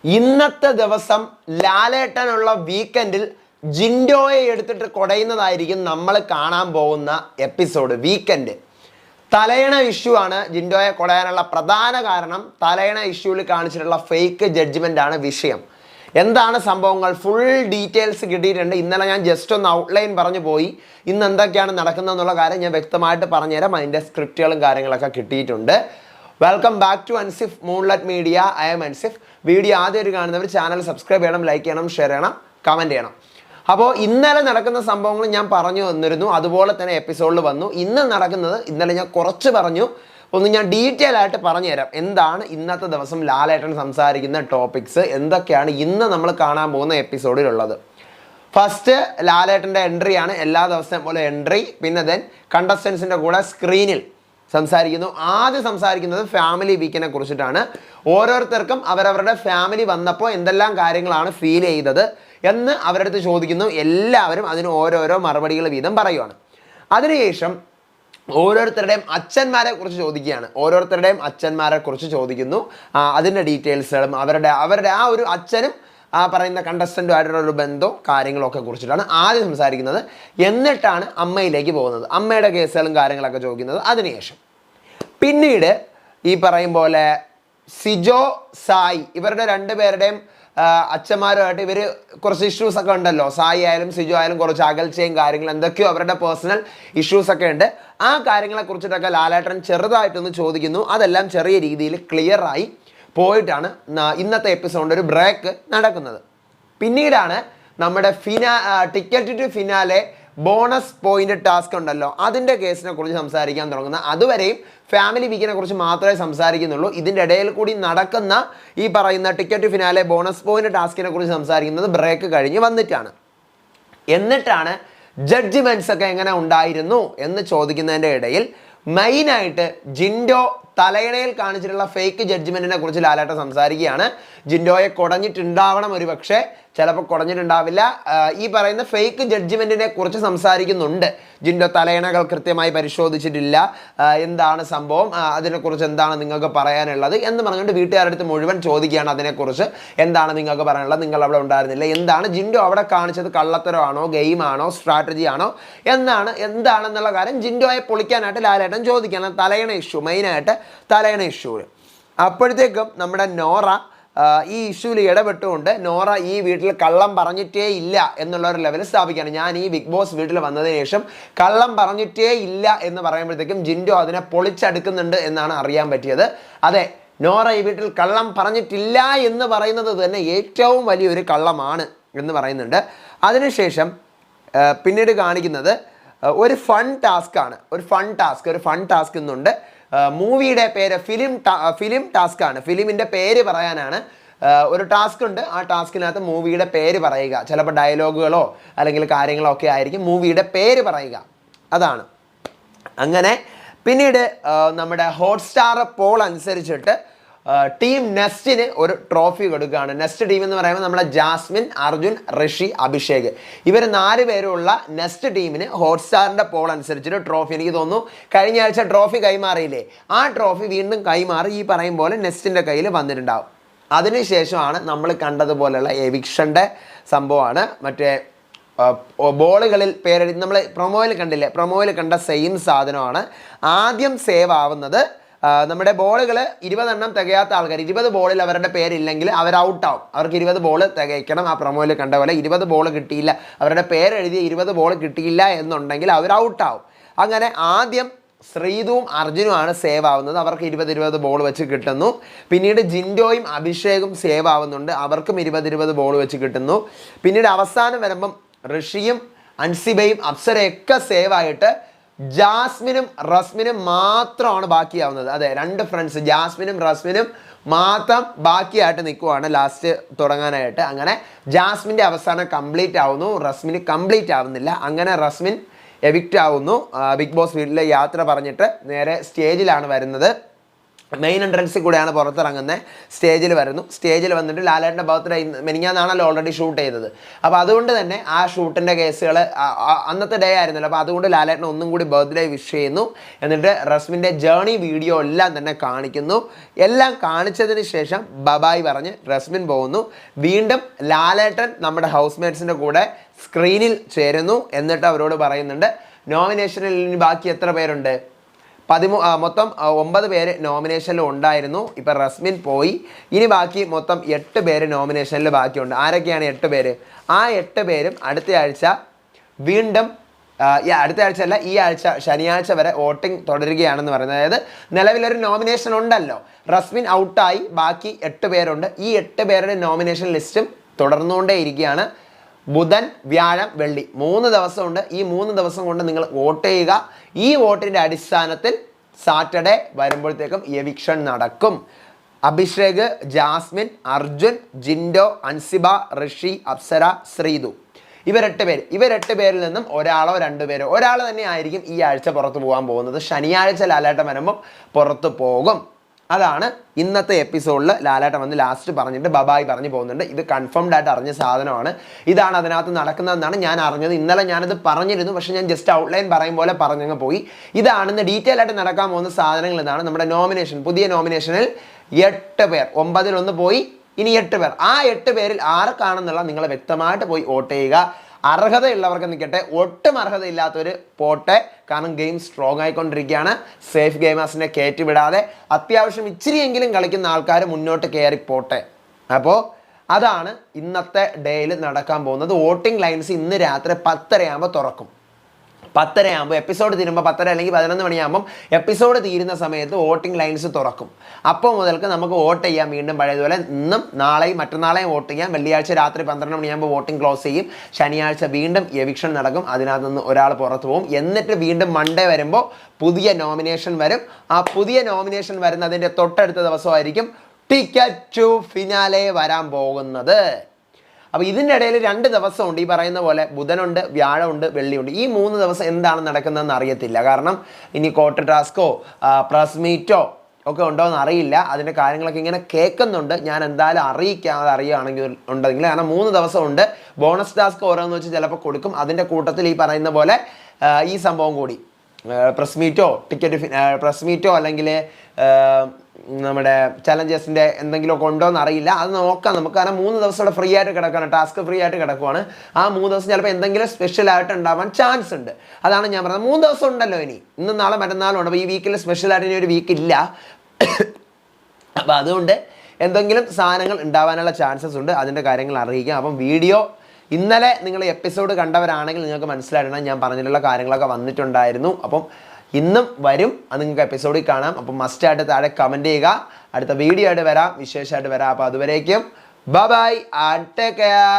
ഇന്നത്തെ ദിവസം ലാലേട്ടനുള്ള വീക്കെൻഡിൽ ജിൻഡോയെ എടുത്തിട്ട് കൊടയുന്നതായിരിക്കും നമ്മൾ കാണാൻ പോകുന്ന എപ്പിസോഡ്. വീക്കെൻഡ് തലയണ ഇഷ്യൂ ആണ് ജിൻഡോയെ കൊടയാനുള്ള പ്രധാന കാരണം. തലയണ ഇഷ്യൂവിൽ കാണിച്ചിട്ടുള്ള ഫേക്ക് ജഡ്ജ്മെൻ്റ് ആണ് വിഷയം. എന്താണ് സംഭവങ്ങൾ, ഫുൾ ഡീറ്റെയിൽസ് കിട്ടിയിട്ടുണ്ട്. ഇന്നലെ ഞാൻ ജസ്റ്റ് ഒന്ന് ഔട്ട്ലൈൻ പറഞ്ഞു പോയി. ഇന്ന് എന്തൊക്കെയാണ് നടക്കുന്നതെന്നുള്ള കാര്യം ഞാൻ വ്യക്തമായിട്ട് പറഞ്ഞുതരാം. അതിൻ്റെ സ്ക്രിപ്റ്റുകളും കാര്യങ്ങളൊക്കെ കിട്ടിയിട്ടുണ്ട്. Welcome back to Ansif moonlight media. I'm Ansif. Video ആദ്യമായിട്ട് കാണുന്നവർ ചാനൽ സബ്സ്ക്രൈബ് ചെയ്യണം, ലൈക്ക് ചെയ്യണം, ഷെയർ ചെയ്യണം, കമൻറ്റ് ചെയ്യണം. അപ്പോൾ ഇന്നലെ നടക്കുന്ന സംഭവങ്ങൾ ഞാൻ പറഞ്ഞു വന്നിരുന്നു, അതുപോലെ തന്നെ എപ്പിസോഡിൽ വന്നു. ഇന്ന് നടക്കുന്നത് ഇന്നലെ ഞാൻ കുറച്ച് പറഞ്ഞു, ഒന്ന് ഞാൻ ഡീറ്റെയിൽ ആയിട്ട് പറഞ്ഞു തരാം. എന്താണ് ഇന്നത്തെ ദിവസം ലാലേട്ടൻ സംസാരിക്കുന്ന ടോപ്പിക്സ്, എന്തൊക്കെയാണ് ഇന്ന് നമ്മൾ കാണാൻ പോകുന്ന എപ്പിസോഡിലുള്ളത്. ഫസ്റ്റ് ലാലേട്ടൻ്റെ എൻട്രിയാണ്, എല്ലാ ദിവസത്തെയും പോലെ എൻട്രി. പിന്നെ ദെൻ കണ്ടസ്റ്റൻസിൻ്റെ കൂടെ സ്ക്രീനിൽ സംസാരിക്കുന്നു. ആദ്യം സംസാരിക്കുന്നത് ഫാമിലി വീക്കിനെ കുറിച്ചിട്ടാണ്. ഓരോരുത്തർക്കും അവരവരുടെ ഫാമിലി വന്നപ്പോൾ എന്തെല്ലാം കാര്യങ്ങളാണ് ഫീൽ ചെയ്തത് എന്ന് അവരുടെ അടുത്ത് ചോദിക്കുന്നു. എല്ലാവരും അതിന് ഓരോരോ മറുപടികൾ വീതം പറയുവാണ്. അതിനുശേഷം ഓരോരുത്തരുടെയും അച്ഛന്മാരെ കുറിച്ച് ചോദിക്കുന്നു. അതിൻ്റെ ഡീറ്റെയിൽസുകളും അവരുടെ ആ ഒരു അച്ഛനും ആ പറയുന്ന കണ്ടസ്റ്റൻറ്റുമായിട്ടുള്ള ഒരു ബന്ധവും കാര്യങ്ങളൊക്കെ കുറിച്ചിട്ടാണ് ആദ്യം സംസാരിക്കുന്നത്. എന്നിട്ടാണ് അമ്മയിലേക്ക് പോകുന്നത്, അമ്മയുടെ കേസുകളും കാര്യങ്ങളൊക്കെ ചോദിക്കുന്നത്. അതിനുശേഷം പിന്നീട് ഈ പറയും പോലെ സിജോ സായി ഇവരുടെ രണ്ടുപേരുടെയും അച്ഛന്മാരുമായിട്ട് ഇവർ കുറച്ച് ഇഷ്യൂസൊക്കെ ഉണ്ടല്ലോ. സായി ആയാലും സിജോ ആയാലും കുറച്ച് അകൽച്ചയും കാര്യങ്ങളും എന്തൊക്കെയോ അവരുടെ പേഴ്സണൽ ഇഷ്യൂസൊക്കെ ഉണ്ട്. ആ കാര്യങ്ങളെ കുറിച്ചിട്ടൊക്കെ ലാലേട്ടൻ ചെറുതായിട്ടൊന്ന് ചോദിക്കുന്നു. അതെല്ലാം ചെറിയ രീതിയിൽ ക്ലിയറായി പോയിട്ടാണ് ഇന്നത്തെ എപ്പിസോഡിൻ്റെ ഒരു ബ്രേക്ക് നടക്കുന്നത്. പിന്നീടാണ് നമ്മുടെ ticket to finale bonus point task ഉണ്ടല്ലോ, അതിൻ്റെ കേസിനെ കുറിച്ച് സംസാരിക്കാൻ തുടങ്ങുന്നത്. അതുവരെയും ഫാമിലി വീക്കിനെ കുറിച്ച് മാത്രമേ സംസാരിക്കുന്നുള്ളൂ. ഇതിൻ്റെ ഇടയിൽ കൂടി നടക്കുന്ന ഈ പറയുന്ന ticket to finale bonus point ടാസ്കിനെ കുറിച്ച് സംസാരിക്കുന്നത് ബ്രേക്ക് കഴിഞ്ഞ് വന്നിട്ടാണ്. എന്നിട്ടാണ് ജഡ്ജ്മെൻറ്റ്സ് ഒക്കെ എങ്ങനെ ഉണ്ടായിരുന്നു എന്ന് ചോദിക്കുന്നതിൻ്റെ ഇടയിൽ മെയിനായിട്ട് ജിൻഡോ തലയണയിൽ കാണിച്ചിട്ടുള്ള ഫേക്ക് ജഡ്ജ്മെൻറ്റിനെ കുറിച്ച് ലാലേട്ടൻ സംസാരിക്കുകയാണ്. ജിൻഡോയെ കുടഞ്ഞിട്ടുണ്ടാവണം, ഒരു പക്ഷേ ചിലപ്പോൾ കുടഞ്ഞിട്ടുണ്ടാവില്ല. ഈ പറയുന്ന ഫേക്ക് ജഡ്ജ്മെൻറ്റിനെ കുറിച്ച് സംസാരിക്കുന്നുണ്ട്. ജിൻഡോ തലയണകൾ കൃത്യമായി പരിശോധിച്ചിട്ടില്ല, എന്താണ് സംഭവം, അതിനെക്കുറിച്ച് എന്താണ് നിങ്ങൾക്ക് പറയാനുള്ളത് എന്ന് പറഞ്ഞുകൊണ്ട് വീട്ടുകാരുടെ അടുത്ത് മുഴുവൻ ചോദിക്കുകയാണ്. അതിനെക്കുറിച്ച് എന്താണ് നിങ്ങൾക്ക് പറയാനുള്ളത്, നിങ്ങൾ അവിടെ ഉണ്ടായിരുന്നില്ല, എന്താണ് ജിൻഡോ അവിടെ കാണിച്ചത്, കള്ളത്തരമാണോ, ഗെയിമാണോ, സ്ട്രാറ്റജി ആണോ, എന്താണെന്നുള്ള കാര്യം ജിൻഡോയെ പൊളിക്കാനായിട്ട് ലാലേട്ടൻ ചോദിക്കുകയാണ്. തലയണ ഇഷ്യൂ, മെയിനായിട്ട് തലയണ ഇഷ്യൂ. അപ്പോഴത്തേക്കും നമ്മുടെ നോറ ഈ ഇഷ്യൂവിൽ ഇടപെട്ടുകൊണ്ട് നോറ ഈ വീട്ടിൽ കള്ളം പറഞ്ഞിട്ടേ ഇല്ല എന്നുള്ള ഒരു ലെവൽ സ്ഥാപിക്കുകയാണ്. ഞാൻ ഈ ബിഗ് ബോസ് വീട്ടിൽ വന്നതിന് ശേഷം കള്ളം പറഞ്ഞിട്ടേ ഇല്ല എന്ന് പറയുമ്പോഴത്തേക്കും ജിൻഡോ അതിനെ പൊളിച്ചെടുക്കുന്നുണ്ട് എന്നാണ് അറിയാൻ പറ്റിയത്. അതെ, നോറ ഈ വീട്ടിൽ കള്ളം പറഞ്ഞിട്ടില്ല എന്ന് പറയുന്നത് തന്നെ ഏറ്റവും വലിയൊരു കള്ളമാണ് എന്ന് പറയുന്നുണ്ട്. അതിനുശേഷം പിന്നീട് കാണിക്കുന്നത് ഒരു ഫൺ ടാസ്ക് എന്നുണ്ട്. മൂവിയുടെ പേര് ഫിലിം ടാസ്ക് ആണ്. ഫിലിമിൻ്റെ പേര് പറയാനാണ് ഒരു ടാസ്ക് ഉണ്ട്. ആ ടാസ്കിനകത്ത് മൂവിയുടെ പേര് പറയുക. ചിലപ്പോൾ ഡയലോഗുകളോ അല്ലെങ്കിൽ കാര്യങ്ങളോ ഒക്കെ ആയിരിക്കും. മൂവിയുടെ പേര് പറയുക, അതാണ്. അങ്ങനെ പിന്നീട് നമ്മുടെ ഹോട്ട്സ്റ്റാർ പോൾ അനുസരിച്ചിട്ട് ടീം നെസ്റ്റിന് ഒരു ട്രോഫി കൊടുക്കുകയാണ്. നെസ്റ്റ് ടീം എന്ന് പറയുമ്പോൾ നമ്മുടെ ജാസ്മിൻ, അർജുൻ, ഋഷി, അഭിഷേക് ഇവർ 4 പേരുള്ള നെസ്റ്റ് ടീമിന് ഹോട്ട്സ്റ്റാറിൻ്റെ പോൾ അനുസരിച്ചിട്ട് ട്രോഫി, എനിക്ക് തോന്നുന്നു കഴിഞ്ഞ ആഴ്ച ട്രോഫി കൈമാറിയില്ലേ, ആ ട്രോഫി വീണ്ടും കൈമാറി ഈ പറയും പോലെ നെസ്റ്റിൻ്റെ കയ്യിൽ വന്നിട്ടുണ്ടാവും. അതിനുശേഷമാണ് നമ്മൾ കണ്ടതുപോലെയുള്ള എവിക്ഷൻ്റെ സംഭവമാണ്. മറ്റേ ബോളുകളിൽ പേരെഴുതി നമ്മൾ പ്രൊമോയിൽ കണ്ട സെയിം സാധനമാണ്. ആദ്യം സേവ് ആവുന്നത് നമ്മുടെ ബോളുകൾ 20 എണ്ണം തികയാത്ത ആൾക്കാർ, 20 ബോളിൽ അവരുടെ പേരില്ലെങ്കിൽ അവർ ഔട്ടാവും. അവർക്ക് 20 ബോൾ തികയ്ക്കണം. ആ പ്രൊമോയിൽ കണ്ട പോലെ 20 ബോൾ കിട്ടിയില്ല, അവരുടെ പേരെഴുതിയ 20 ബോൾ കിട്ടിയില്ല എന്നുണ്ടെങ്കിൽ അവർ ഔട്ടാവും. അങ്ങനെ ആദ്യം ശ്രീതുവും അർജുനുമാണ് സേവ് ആവുന്നത്. അവർക്ക് 20 ബോൾ വെച്ച് കിട്ടുന്നു. പിന്നീട് ജിൻഡോയും അഭിഷേകും സേവ് ആവുന്നുണ്ട്, അവർക്കും 20 ബോൾ വെച്ച് കിട്ടുന്നു. പിന്നീട് അവസാനം വരുമ്പം ഋഷിയും അൻസിബയും അപ്സരയൊക്കെ സേവ് ആയിട്ട് ജാസ്മിനും റസ്മിനും മാത്രമാണ് ബാക്കിയാവുന്നത്. അതെ, 2 ഫ്രണ്ട്സ് ജാസ്മിനും റസ്മിനും മാത്രം ബാക്കിയായിട്ട് നിൽക്കുവാണ് ലാസ്റ്റ് തുടങ്ങാനായിട്ട്. അങ്ങനെ ജാസ്മിൻ്റെ അവസാനം കംപ്ലീറ്റ് ആവുന്നു, റസ്മിന് കംപ്ലീറ്റ് ആവുന്നില്ല. അങ്ങനെ റസ്മിൻ എവിക്റ്റ് ആവുന്നു. ബിഗ് ബോസ് വീട്ടിലെ യാത്ര പറഞ്ഞിട്ട് നേരെ സ്റ്റേജിലാണ് വരുന്നത്. മെയിൻ എൻട്രൻസിൽ കൂടെയാണ് പുറത്തിറങ്ങുന്നത്. സ്റ്റേജിൽ വരുന്നു. സ്റ്റേജിൽ വന്നിട്ട് ലാലേട്ടൻ്റെ ബർത്ത്ഡേ മെനിഞ്ഞാന്നാണല്ലോ ഓൾറെഡി ഷൂട്ട് ചെയ്തത്. അപ്പോൾ അതുകൊണ്ട് തന്നെ ആ ഷൂട്ടിൻ്റെ കേസുകൾ അന്നത്തെ ഡേ ആയിരുന്നല്ലോ. അപ്പോൾ അതുകൊണ്ട് ലാലേട്ടൻ ഒന്നും കൂടി ബർത്ത്ഡേ വിഷ് ചെയ്യുന്നു. എന്നിട്ട് റസ്മിൻ്റെ ജേർണി വീഡിയോ എല്ലാം തന്നെ കാണിക്കുന്നു. എല്ലാം കാണിച്ചതിന് ശേഷം ബബായ് പറഞ്ഞ് റസ്മിൻ പോകുന്നു. വീണ്ടും ലാലേട്ടൻ നമ്മുടെ ഹൗസ് മേറ്റ്സിൻ്റെ കൂടെ സ്ക്രീനിൽ ചേരുന്നു. എന്നിട്ട് അവരോട് പറയുന്നുണ്ട് നോമിനേഷനിൽ ഇനി ബാക്കി എത്ര പേരുണ്ട്, മൊത്തം 9 പേര് നോമിനേഷനിൽ ഉണ്ടായിരുന്നു. ഇപ്പം റസ്മിൻ പോയി. ഇനി ബാക്കി മൊത്തം 8 പേര് നോമിനേഷനിൽ ബാക്കിയുണ്ട്. ആരൊക്കെയാണ് 8 പേര്? ആ 8 പേരും അടുത്ത ആഴ്ച വീണ്ടും അടുത്ത ആഴ്ച അല്ല, ഈ ആഴ്ച ശനിയാഴ്ച വരെ വോട്ടിംഗ് തുടരുകയാണെന്ന് പറയുന്നത്. അതായത് നിലവിലൊരു നോമിനേഷൻ ഉണ്ടല്ലോ, റസ്മിൻ ഔട്ടായി, ബാക്കി 8 പേരുണ്ട്. ഈ 8 പേരുടെ നോമിനേഷൻ ലിസ്റ്റും തുടർന്നുകൊണ്ടേ ഇരിക്കുകയാണ്. ബുധൻ, വ്യാഴം, വെള്ളി 3 ദിവസമുണ്ട്. ഈ 3 ദിവസം കൊണ്ട് നിങ്ങൾ വോട്ട് ചെയ്യുക. ഈ വോട്ടിൻ്റെ അടിസ്ഥാനത്തിൽ സാറ്റർഡേ വരുമ്പോഴത്തേക്കും എവിക്ഷൻ നടക്കും. അഭിഷേക്, ജാസ്മിൻ, അർജുൻ, ജിൻഡോ, അൻസിബ, ഋഷി, അപ്സര, ശ്രീതു, ഇവർ 8 പേരിൽ നിന്നും ഒരാളോ 2 പേരോ, ഒരാൾ തന്നെ ആയിരിക്കും ഈ ആഴ്ച പുറത്ത് പോകാൻ പോകുന്നത്. ശനിയാഴ്ച ലാലേട്ടൻ വരുമ്പം പുറത്ത് പോകും. അതാണ് ഇന്നത്തെ എപ്പിസോഡിൽ ലാലേട്ടൻ വന്ന് ലാസ്റ്റ് പറഞ്ഞിട്ട് ബബായ് പറഞ്ഞു പോകുന്നുണ്ട്. ഇത് കൺഫേംഡ് ആയിട്ട് അറിഞ്ഞ സാധനമാണ്. ഇതാണ് അതിനകത്ത് നടക്കുന്നതെന്നാണ് ഞാൻ അറിഞ്ഞത്. ഇന്നലെ ഞാനത് പറഞ്ഞിരുന്നു, പക്ഷേ ഞാൻ ജസ്റ്റ് ഔട്ട്ലൈൻ പറയും പോലെ പറഞ്ഞങ്ങ് പോയി. ഇതാണെന്ന് ഡീറ്റെയിൽ ആയിട്ട് നടക്കാൻ പോകുന്ന സാധനങ്ങൾ എന്നാണ്. നമ്മുടെ നോമിനേഷൻ, പുതിയ നോമിനേഷനിൽ 8 പേർ, 9-ൽ 1 പോയി, ഇനി 8 പേർ. ആ 8 പേരിൽ ആർക്കാണെന്നുള്ള നിങ്ങൾ വ്യക്തമായിട്ട് പോയി വോട്ട് ചെയ്യുക. അർഹതയുള്ളവർക്ക് നിൽക്കട്ടെ, ഒട്ടും അർഹതയില്ലാത്തവർ പോട്ടെ. കാരണം ഗെയിം സ്ട്രോങ് ആയിക്കൊണ്ടിരിക്കുകയാണ്. സേഫ് ഗെയിമേഴ്സിനെ കയറ്റി വിടാതെ അത്യാവശ്യം ഇച്ചിരിയെങ്കിലും കളിക്കുന്ന ആൾക്കാർ മുന്നോട്ട് കയറി പോട്ടെ. അപ്പോൾ അതാണ് ഇന്നത്തെ ഡേയിൽ നടക്കാൻ പോകുന്നത്. വോട്ടിംഗ് ലൈൻസ് ഇന്ന് രാത്രി 10:30 തുറക്കും. 10:30 എപ്പിസോഡ് തീരുമ്പോൾ 10:30 അല്ലെങ്കിൽ 11 മണിയാകുമ്പം എപ്പിസോഡ് തീരുന്ന സമയത്ത് വോട്ടിംഗ് ലൈൻസ് തുറക്കും. അപ്പോൾ മുതൽക്ക് നമുക്ക് വോട്ട് ചെയ്യാം. വീണ്ടും പഴയതുപോലെ ഇന്നും നാളെയും മറ്റന്നാളെയും വോട്ട് ചെയ്യാം. വെള്ളിയാഴ്ച രാത്രി 12 മണിയാകുമ്പോൾ വോട്ടിംഗ് ക്ലോസ് ചെയ്യും. ശനിയാഴ്ച വീണ്ടും എവിക്ഷൻ നടക്കും. അതിനകത്ത് നിന്ന് ഒരാൾ പുറത്ത് പോകും. എന്നിട്ട് വീണ്ടും മൺഡേ വരുമ്പോൾ പുതിയ നോമിനേഷൻ വരും. ആ പുതിയ നോമിനേഷൻ വരുന്നതിൻ്റെ തൊട്ടടുത്ത ദിവസമായിരിക്കും ടിക്കറ്റ് ടു ഫിനാലെ വരാൻ പോകുന്നത്. അപ്പോൾ ഇതിൻ്റെ ഇടയിൽ 2 ദിവസമുണ്ട്. ഈ പറയുന്ന പോലെ ബുധനുണ്ട്, വ്യാഴമുണ്ട്, വെള്ളിയുണ്ട്. ഈ 3 ദിവസം എന്താണ് നടക്കുന്നതെന്ന് അറിയത്തില്ല. കാരണം ഇനി കോർട്ട് ടാസ്കോ പ്രസ് മീറ്റോ ഒക്കെ ഉണ്ടോ എന്ന് അറിയില്ല. അതിൻ്റെ കാര്യങ്ങളൊക്കെ ഇങ്ങനെ കേൾക്കുന്നുണ്ട്. ഞാൻ എന്തായാലും അറിയിക്കാതെ അറിയുകയാണെങ്കിൽ ഉണ്ടെങ്കിൽ, കാരണം 3 ദിവസമുണ്ട്. ബോണസ് ടാസ്ക് ഓരോന്ന് വെച്ച് ചിലപ്പോൾ കൊടുക്കും. അതിൻ്റെ കൂട്ടത്തിൽ ഈ പറയുന്ന പോലെ ഈ സംഭവം കൂടി പ്രസ് മീറ്റോ അല്ലെങ്കിൽ നമ്മുടെ ചലഞ്ചേഴ്സിൻ്റെ എന്തെങ്കിലുമൊക്കെ ഉണ്ടോ എന്ന് അറിയില്ല. അത് നോക്കാം നമുക്ക്. കാരണം 3 ദിവസം ഇവിടെ ഫ്രീ ആയിട്ട് കിടക്കുകയാണ്, ടാസ്ക് ഫ്രീ ആയിട്ട് കിടക്കുവാണ്. ആ 3 ദിവസം ചിലപ്പോൾ എന്തെങ്കിലും സ്പെഷ്യലായിട്ട് ഉണ്ടാവാൻ ചാൻസ് ഉണ്ട്. അതാണ് ഞാൻ പറഞ്ഞത്. 3 ദിവസം ഉണ്ടല്ലോ ഇനി. ഇന്നും നാളെ മറ്റന്നാളും ഉണ്ട്. അപ്പോൾ ഈ വീക്കിൽ സ്പെഷ്യലായിട്ട് ഇനി ഒരു വീക്ക് ഇല്ല. അപ്പോൾ അതുകൊണ്ട് എന്തെങ്കിലും സാധനങ്ങൾ ഉണ്ടാവാനുള്ള ചാൻസസ് ഉണ്ട്. അതിൻ്റെ കാര്യങ്ങൾ അറിയിക്കാം. അപ്പം വീഡിയോ ഇന്നലെ നിങ്ങൾ എപ്പിസോഡ് കണ്ടവരാണെങ്കിൽ നിങ്ങൾക്ക് മനസ്സിലായിട്ടുണ്ട് ഞാൻ പറഞ്ഞിട്ടുള്ള കാര്യങ്ങളൊക്കെ വന്നിട്ടുണ്ടായിരുന്നു. അപ്പം ഇന്നും വരും. അത് നിങ്ങൾക്ക് എപ്പിസോഡിൽ കാണാം. അപ്പം മസ്റ്റായിട്ട് താഴെ കമൻറ്റ് ചെയ്യുക. അടുത്ത വീഡിയോ ആയിട്ട് വരാം, വിശേഷമായിട്ട് വരാം. അപ്പോൾ അതുവരേക്കും ബൈ ആൻഡ് ടേക്ക് കെയർ.